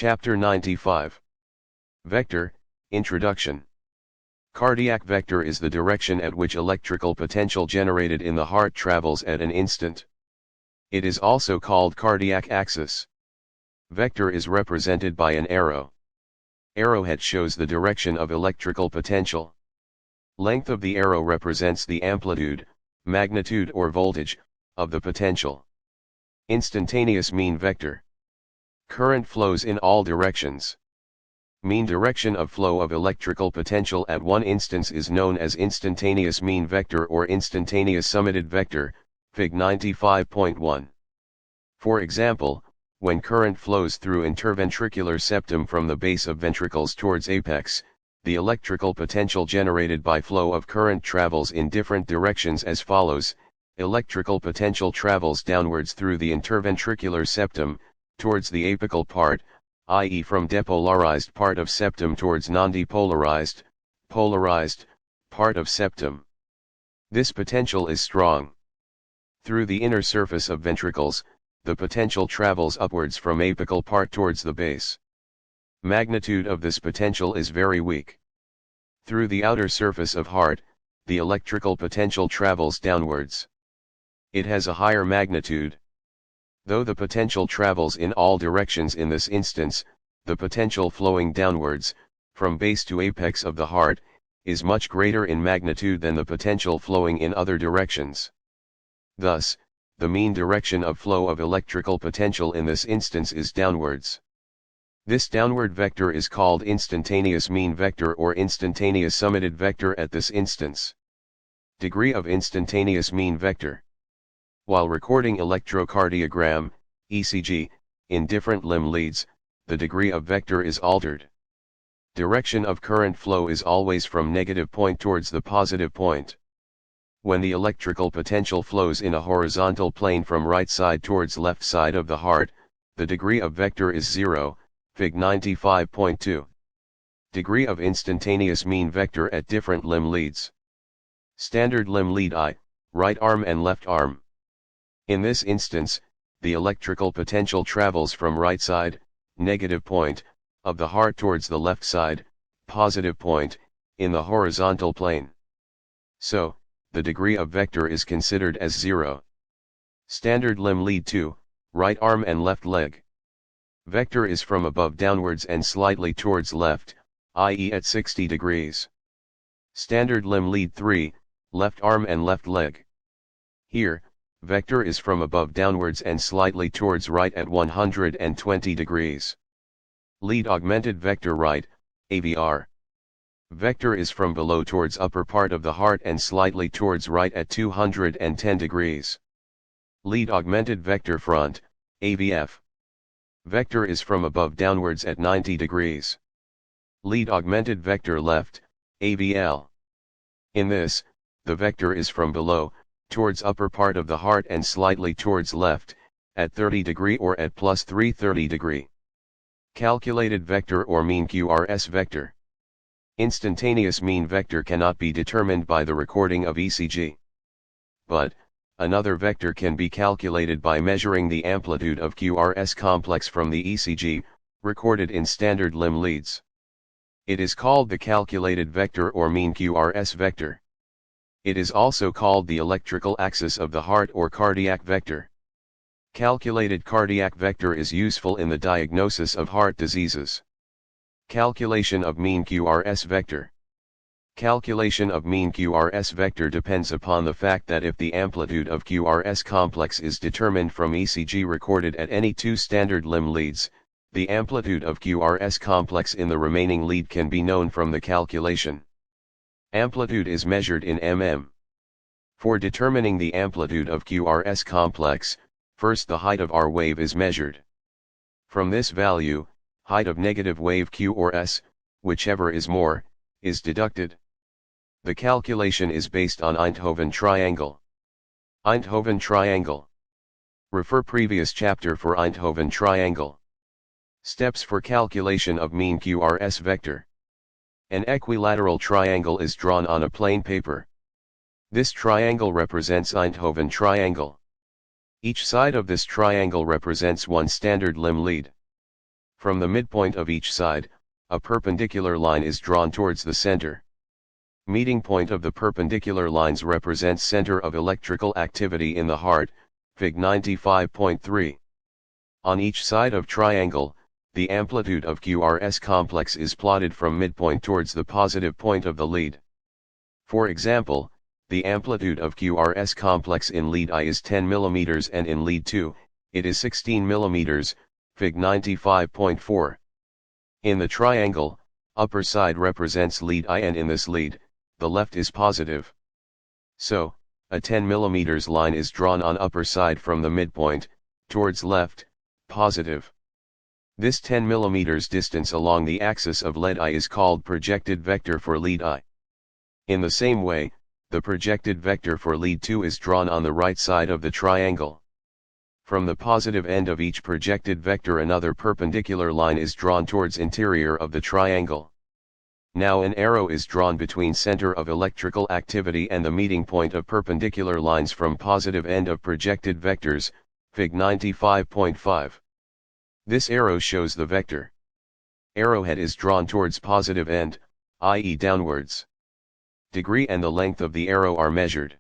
Chapter 95. Vector, Introduction. Cardiac vector is the direction at which electrical potential generated in the heart travels at an instant. It is also called cardiac axis. Vector is represented by an arrow. Arrowhead shows the direction of electrical potential. Length of the arrow represents the amplitude, magnitude or voltage, of the potential. Instantaneous mean vector. Current flows in all directions. Mean direction of flow of electrical potential at one instance is known as instantaneous mean vector or instantaneous summated vector, Fig 95.1. For example, when current flows through interventricular septum from the base of ventricles towards apex, the electrical potential generated by flow of current travels in different directions as follows. Electrical potential travels downwards through the interventricular septum, towards the apical part, i.e. from depolarized part of septum towards non-depolarized, polarized, part of septum. This potential is strong. Through the inner surface of ventricles, the potential travels upwards from apical part towards the base. Magnitude of this potential is very weak. Through the outer surface of heart, the electrical potential travels downwards. It has a higher magnitude. Though the potential travels in all directions in this instance, the potential flowing downwards, from base to apex of the heart, is much greater in magnitude than the potential flowing in other directions. Thus, the mean direction of flow of electrical potential in this instance is downwards. This downward vector is called instantaneous mean vector or instantaneous summated vector at this instance. Degree of instantaneous mean vector. While recording electrocardiogram, ECG, in different limb leads, the degree of vector is altered. Direction of current flow is always from negative point towards the positive point. When the electrical potential flows in a horizontal plane from right side towards left side of the heart, the degree of vector is 0, Fig 95.2. Degree of instantaneous mean vector at different limb leads. Standard limb lead I, right arm and left arm. In this instance, the electrical potential travels from right side, negative point, of the heart towards the left side, positive point, in the horizontal plane. So, the degree of vector is considered as 0. Standard limb lead 2, right arm and left leg. Vector is from above downwards and slightly towards left, i.e. at 60 degrees. Standard limb lead 3, left arm and left leg. Here, vector is from above downwards and slightly towards right at 120 degrees. Lead augmented vector right, AVR. Vector is from below towards upper part of the heart and slightly towards right at 210 degrees. Lead augmented vector front, AVF. Vector is from above downwards at 90 degrees. Lead augmented vector left, AVL. In this, the vector is from below, towards upper part of the heart and slightly towards left, at 30 degree or at plus 330 degree. Calculated vector or mean Qrs vector. Instantaneous mean vector cannot be determined by the recording of ECG. But, another vector can be calculated by measuring the amplitude of Qrs complex from the ECG, recorded in standard limb leads. It is called the calculated vector or mean Qrs vector. It is also called the electrical axis of the heart or cardiac vector. Calculated cardiac vector is useful in the diagnosis of heart diseases. Calculation of mean Qrs vector. Calculation of mean Qrs vector depends upon the fact that if the amplitude of Qrs complex is determined from ECG recorded at any two standard limb leads, the amplitude of Qrs complex in the remaining lead can be known from the calculation. Amplitude is measured in mm. For determining the amplitude of Qrs complex, first the height of R wave is measured. From this value, height of negative wave Q or S, whichever is more, is deducted. The calculation is based on Eindhoven Triangle. Eindhoven Triangle. Refer previous chapter for Eindhoven Triangle. Steps for calculation of mean Qrs vector. An equilateral triangle is drawn on a plain paper. This triangle represents Eindhoven Triangle. Each side of this triangle represents one standard limb lead. From the midpoint of each side, a perpendicular line is drawn towards the center. Meeting point of the perpendicular lines represents center of electrical activity in the heart, Fig 95.3. On each side of triangle, the amplitude of QRS complex is plotted from midpoint towards the positive point of the lead. For example, the amplitude of QRS complex in lead I is 10 mm and in lead 2, it is 16 mm, Fig 95.4. In the triangle, upper side represents lead I and in this lead, the left is positive. So, a 10 mm line is drawn on upper side from the midpoint, towards left, positive. This 10 mm distance along the axis of lead I is called projected vector for lead I. In the same way, the projected vector for lead 2 is drawn on the right side of the triangle. From the positive end of each projected vector another perpendicular line is drawn towards interior of the triangle. Now an arrow is drawn between center of electrical activity and the meeting point of perpendicular lines from positive end of projected vectors, Fig 95.5. This arrow shows the vector. Arrowhead is drawn towards positive end, i.e. downwards. Degree and the length of the arrow are measured.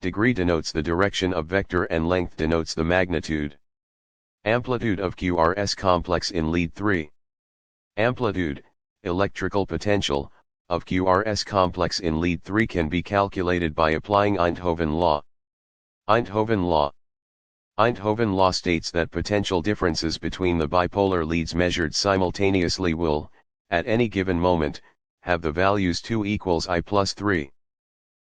Degree denotes the direction of vector and length denotes the magnitude. Amplitude of QRS complex in lead 3. Amplitude, electrical potential, of QRS complex in lead 3 can be calculated by applying Eindhoven Law. Eindhoven Law. Eindhoven Law states that potential differences between the bipolar leads measured simultaneously will, at any given moment, have the values 2 equals I plus 3.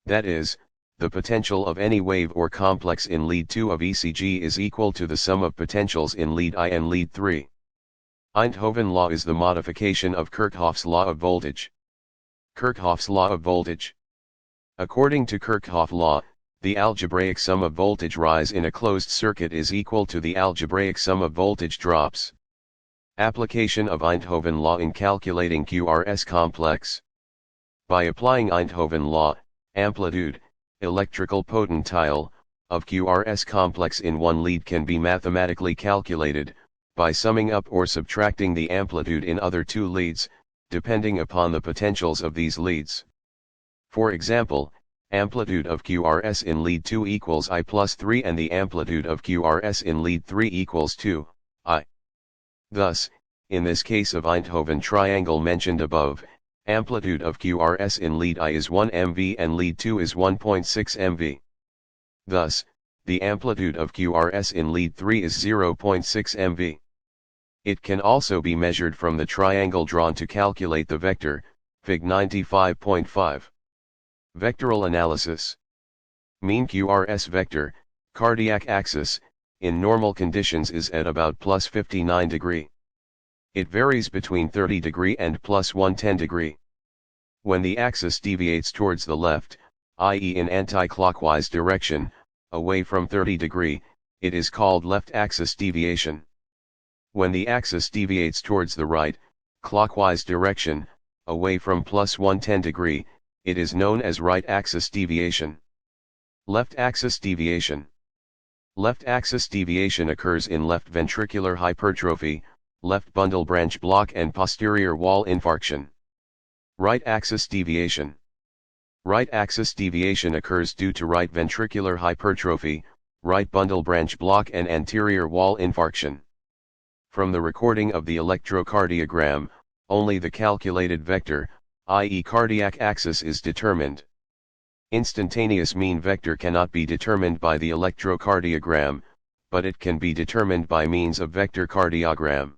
That is, the potential of any wave or complex in lead 2 of ECG is equal to the sum of potentials in lead I and lead 3. Eindhoven Law is the modification of Kirchhoff's law of voltage. Kirchhoff's law of voltage. According to Kirchhoff law, the algebraic sum of voltage rise in a closed circuit is equal to the algebraic sum of voltage drops. Application of Eindhoven Law in calculating QRS complex. By applying Eindhoven Law, amplitude, electrical potential, of QRS complex in one lead can be mathematically calculated, by summing up or subtracting the amplitude in other two leads, depending upon the potentials of these leads. For example, amplitude of QRS in lead 2 equals I plus 3 and the amplitude of QRS in lead 3 equals 2, I. Thus, in this case of Eindhoven Triangle mentioned above, amplitude of QRS in lead I is 1 mV and lead 2 is 1.6 mV. Thus, the amplitude of QRS in lead 3 is 0.6 mV. It can also be measured from the triangle drawn to calculate the vector, Fig 95.5. Vectoral analysis. Mean QRS vector, cardiac axis, in normal conditions is at about plus 59 degree. It varies between 30 degree and plus 110 degree. When the axis deviates towards the left, i.e. in anti-clockwise direction, away from 30 degree, it is called left axis deviation. When the axis deviates towards the right, clockwise direction, away from plus 110 degree, it is known as right axis deviation. Left axis deviation. Left axis deviation occurs in left ventricular hypertrophy, left bundle branch block and posterior wall infarction. Right axis deviation. Right axis deviation occurs due to right ventricular hypertrophy, right bundle branch block and anterior wall infarction. From the recording of the electrocardiogram, only the calculated vector, i.e. cardiac axis is determined. Instantaneous mean vector cannot be determined by the electrocardiogram, but it can be determined by means of vector cardiogram.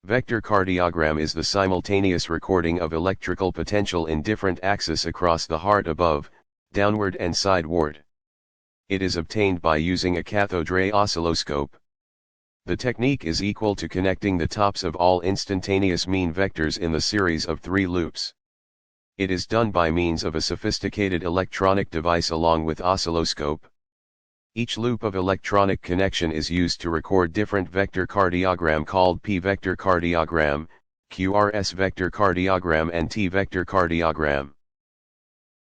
Vector cardiogram is the simultaneous recording of electrical potential in different axes across the heart above, downward and sideward. It is obtained by using a cathode ray oscilloscope. The technique is equal to connecting the tops of all instantaneous mean vectors in the series of 3 loops. It is done by means of a sophisticated electronic device along with oscilloscope. Each loop of electronic connection is used to record different vector cardiogram called P-vector cardiogram, Qrs vector cardiogram and T-vector cardiogram.